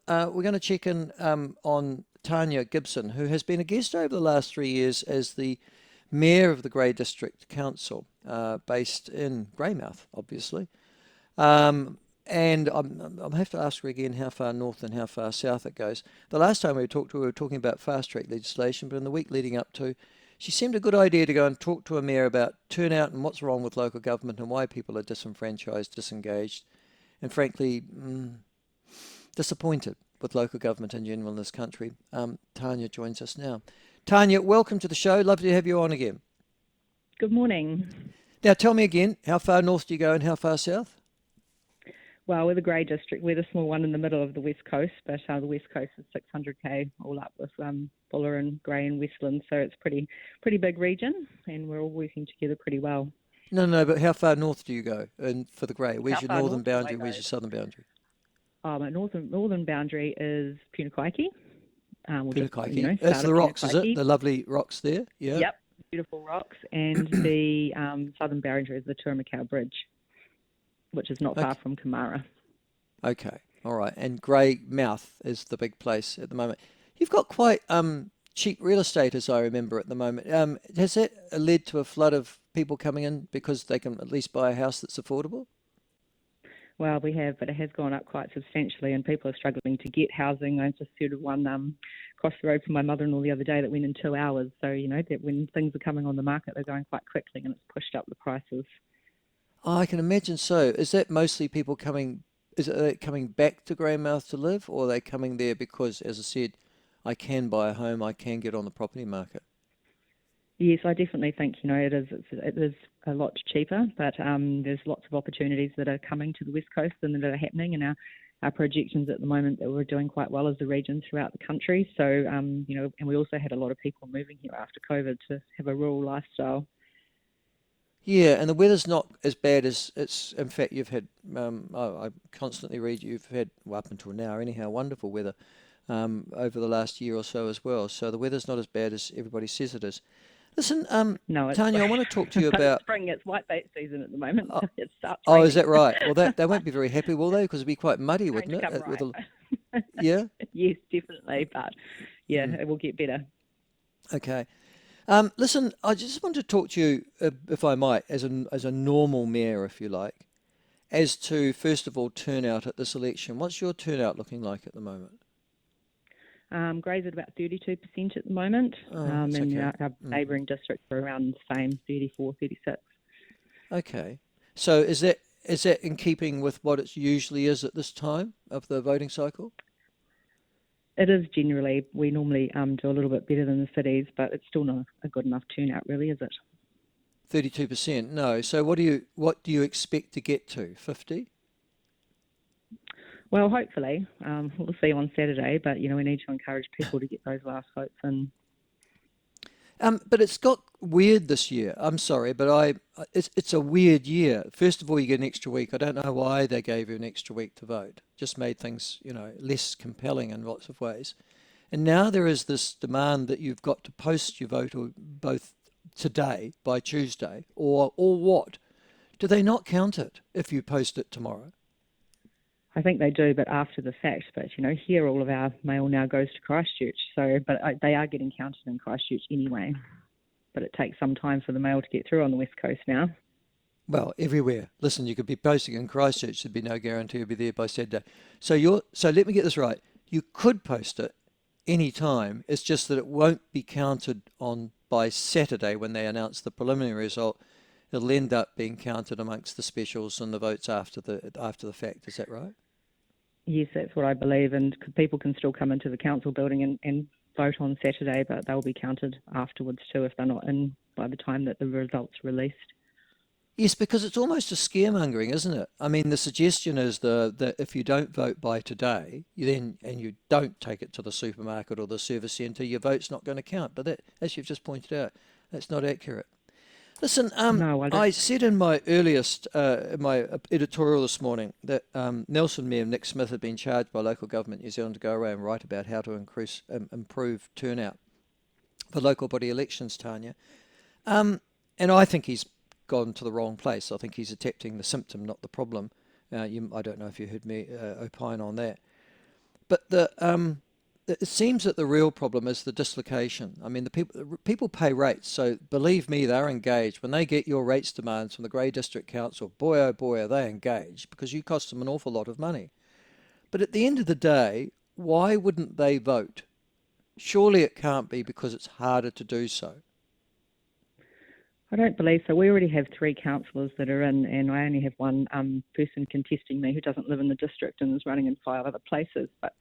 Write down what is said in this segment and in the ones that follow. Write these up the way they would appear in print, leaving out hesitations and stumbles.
we're going to check in on Tania Gibson, who has been a guest over the last 3 years as the Mayor of the Grey District Council, based in Greymouth, obviously. And I'll have to ask her again how far north and how far south it goes. The last time we talked to her, we were talking about fast track legislation, but in the week leading up to, she seemed a good idea to go and talk to a mayor about turnout and what's wrong with local government and why people are disenfranchised, disengaged, and frankly, disappointed with local government in general in this country. Tania joins us now. Tania, welcome to the show. Lovely to have you on again. Good morning. Now, tell me again, how far north do you go and how far south? Well, we're the Grey District. We're the small one in the middle of the West Coast, but the West Coast is 600k all up with Buller and Grey and Westland, so it's pretty big region, and we're all working together pretty well. No, but how far north do you go? And for the Grey, where's your northern north boundary? Where's your southern boundary? My northern boundary is Punakaiki. Punakaiki. That's the rocks, is it? The lovely rocks there? Yeah. Yep, beautiful rocks. And the southern boundary is the Turamacau Bridge, which is not far from Kamara. Okay, all right. And Greymouth is the big place at the moment. You've got quite cheap real estate, as I remember, at the moment. Has that led to a flood of people coming in because they can at least buy a house that's affordable? Well, we have, but it has gone up quite substantially, and people are struggling to get housing. I just heard of one across the road from my mother-in-law the other day that went in 2 hours. So, that when things are coming on the market, they're going quite quickly, and it's pushed up the prices. Oh, I can imagine so. Is that mostly people coming? Is it coming back to Greymouth to live, or are they coming there because, as I said, I can buy a home, I can get on the property market? Yes, I definitely think it is a lot cheaper, but there's lots of opportunities that are coming to the West Coast and that are happening, and our projections at the moment that we're doing quite well as a region throughout the country. So and we also had a lot of people moving here after COVID to have a rural lifestyle. Yeah, and the weather's not as bad as it's. In fact, you've had. I constantly read you've had, well, up until now, anyhow, wonderful weather over the last year or so as well. So the weather's not as bad as everybody says it is. Listen, no, Tania, I want to talk to you about spring. It's whitebait season at the moment. So it starts oh, raining. is that right? Well, they won't be very happy, will they? Because it'd be quite muddy, wouldn't it? Right. Yeah. Yes, definitely, but it will get better. Okay. Listen, I just want to talk to you, if I might, as a normal mayor, if you like, as to, first of all, turnout at this election. What's your turnout looking like at the moment? Grey's at about 32% at the moment, and okay. our neighbouring districts are around the same, 34, 36. Okay. So is that in keeping with what it usually is at this time of the voting cycle? It is generally. We normally do a little bit better than the cities, but it's still not a good enough turnout, really, is it? 32%? No. So what do you expect to get to? 50? Well, hopefully. We'll see on Saturday, but, we need to encourage people to get those last votes in. But it's got weird this year. I'm sorry, but it's a weird year. First of all, you get an extra week. I don't know why they gave you an extra week to vote. Just made things, less compelling in lots of ways. And now there is this demand that you've got to post your vote both today, by Tuesday, or what? Do they not count it if you post it tomorrow? I think they do, but after the fact. But, here all of our mail now goes to Christchurch. But they are getting counted in Christchurch anyway. But it takes some time for the mail to get through on the West Coast now. Well, everywhere. Listen, you could be posting in Christchurch. There'd be no guarantee you'll be there by Saturday. So let me get this right. You could post it any time. It's just that it won't be counted on by Saturday when they announce the preliminary result. It'll end up being counted amongst the specials and the votes after the fact. Is that right? Yes, that's what I believe, and people can still come into the council building and vote on Saturday, but they'll be counted afterwards too if they're not in by the time that the results are released. Yes, because it's almost a scaremongering, isn't it? I mean, the suggestion is that if you don't vote by today, and you don't take it to the supermarket or the service centre, your vote's not going to count. But that, as you've just pointed out, that's not accurate. Listen, No, I said in my my editorial this morning that Nelson Mayor Nick Smith had been charged by local government New Zealand to go away and write about how to improve turnout for local body elections, Tania. And I think he's gone to the wrong place. I think he's attempting the symptom, not the problem. I don't know if you heard me opine on that. But it seems that the real problem is the dislocation. I mean, the people pay rates, so believe me, they're engaged. When they get your rates demands from the Grey District Council, boy oh boy, are they engaged because you cost them an awful lot of money. But at the end of the day, why wouldn't they vote? Surely it can't be because it's harder to do so. I don't believe so. We already have 3 councillors that are in, and I only have one person contesting me who doesn't live in the district and is running in 5 other places. But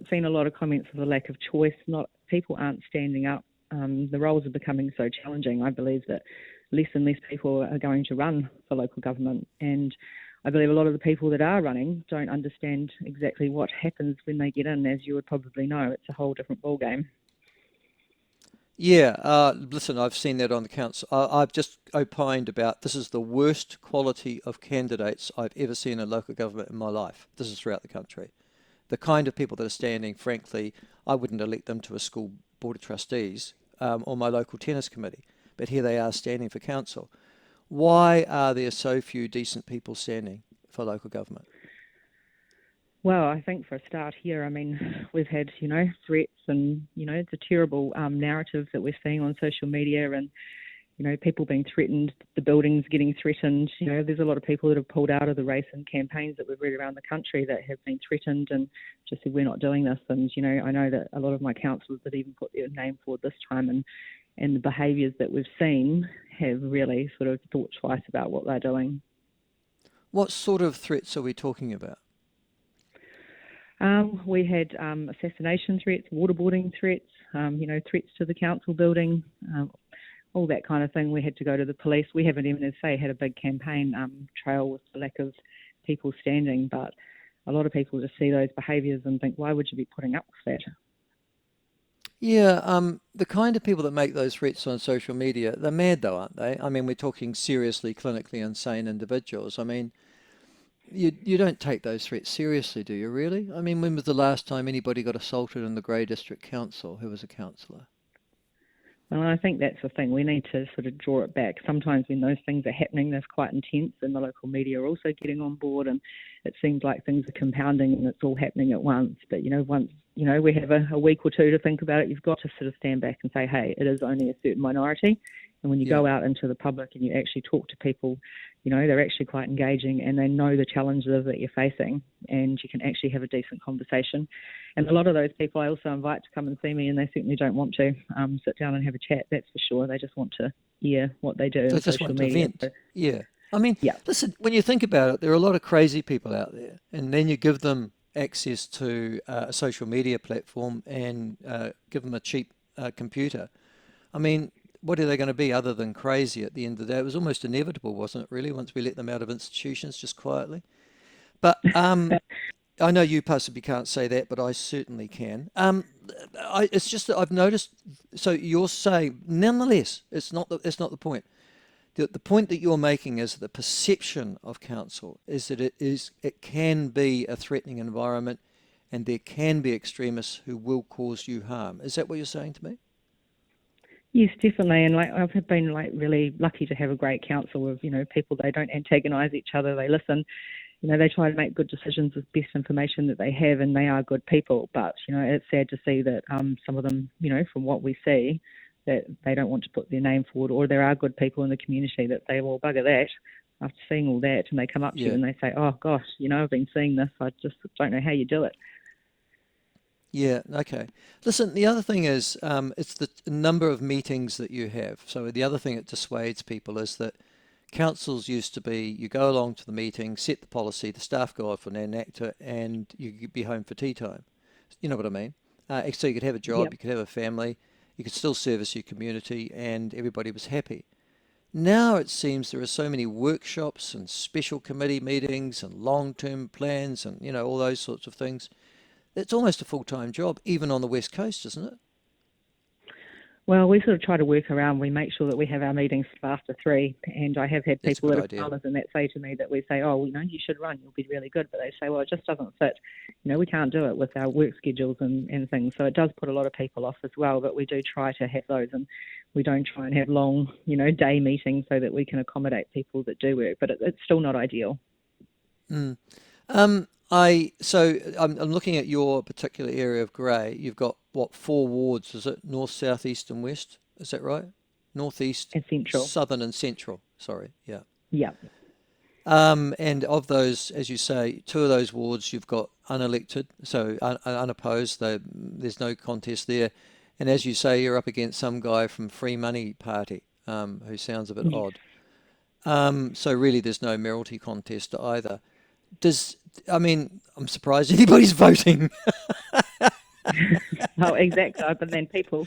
seen a lot of comments of the lack of choice. Not people aren't standing up. The roles are becoming so challenging. I believe that less and less people are going to run for local government, and I believe a lot of the people that are running don't understand exactly what happens when they get in. As you would probably know, it's a whole different ballgame. Yeah, listen, I've seen that on the council. I've just opined about this is the worst quality of candidates I've ever seen in local government in my life. This is throughout the country. The kind of people that are standing, frankly, I wouldn't elect them to a school board of trustees or my local tennis committee, but here they are standing for council. Why are there so few decent people standing for local government? Well, I think for a start here, I mean, we've had, threats and, it's a terrible narrative that we're seeing on social media and, people being threatened, the buildings getting threatened. There's a lot of people that have pulled out of the race and campaigns that we've read around the country that have been threatened and just said, we're not doing this. And, I know that a lot of my councillors that even put their name forward this time and the behaviours that we've seen have really sort of thought twice about what they're doing. What sort of threats are we talking about? We had assassination threats, waterboarding threats, threats to the council building, all that kind of thing. We had to go to the police. We haven't even, as I say, had a big campaign trail with the lack of people standing, but a lot of people just see those behaviours and think, why would you be putting up with that? Yeah, the kind of people that make those threats on social media, they're mad though, aren't they? I mean, we're talking seriously clinically insane individuals. I mean, you don't take those threats seriously, do you really? I mean, when was the last time anybody got assaulted in the Grey District Council who was a councillor? Well, I think that's the thing. We need to sort of draw it back. Sometimes when those things are happening, that's quite intense, and the local media are also getting on board, and it seems like things are compounding and it's all happening at once. But, once, we have a week or two to think about it, you've got to sort of stand back and say, hey, it is only a certain minority. And when you go out into the public and you actually talk to people, they're actually quite engaging and they know the challenges that you're facing and you can actually have a decent conversation. And a lot of those people I also invite to come and see me and they certainly don't want to sit down and have a chat, that's for sure. They just want to hear what they do They on just social want to media. vent. Yeah. I mean, Yeah. listen, when you think about it, there are a lot of crazy people out there, and then you give them access to a social media platform and give them a cheap computer. I mean, what are they going to be other than crazy at the end of the day? It was almost inevitable, wasn't it, really, once we let them out of institutions just quietly? But I know you possibly can't say that, but I certainly can. It's just that I've noticed. So you're saying, nonetheless, it's not the point. The point that you're making is the perception of council is that it can be a threatening environment, and there can be extremists who will cause you harm. Is that what you're saying to me? Yes, definitely. And I've been really lucky to have a great council of, people, they don't antagonise each other, they listen. They try to make good decisions with best information that they have, and they are good people. But, it's sad to see that some of them, from what we see, that they don't want to put their name forward, or there are good people in the community that say, well, bugger that, after seeing all that, and they come up to you and they say, oh, gosh, I've been seeing this, I just don't know how you do it. Yeah, okay. Listen, the other thing is, it's the number of meetings that you have. So the other thing that dissuades people is that councils used to be, you go along to the meeting, set the policy, the staff go off and enact it, and you could be home for tea time. You know what I mean? So you could have a job, Yep. you could have a family, you could still service your community, and everybody was happy. Now it seems there are so many workshops and special committee meetings and long-term plans and, all those sorts of things. It's almost a full-time job, even on the West Coast, isn't it? Well, we sort of try to work around. We make sure that we have our meetings after 3, and I have had That's a people good that are idea. farmers and that say to me that we say, oh, you should run, you'll be really good. But they say, well, it just doesn't fit. We can't do it with our work schedules and things. So it does put a lot of people off as well, but we do try to have those, and we don't try and have long, day meetings so that we can accommodate people that do work, but it's still not ideal. Mm. I'm looking at your particular area of Grey. You've got what, four wards? Is it north, south, east, and west? Is that right? Northeast, And Central. southern, and central. Sorry, yeah. Yeah. And of those, as you say, two of those wards you've got unelected, so unopposed. There's no contest there. And as you say, you're up against some guy from Free Money Party, who sounds a bit Yes. odd. So really, there's no mayoralty contest either. Does I mean, I'm surprised anybody's voting. Oh, exactly. But then people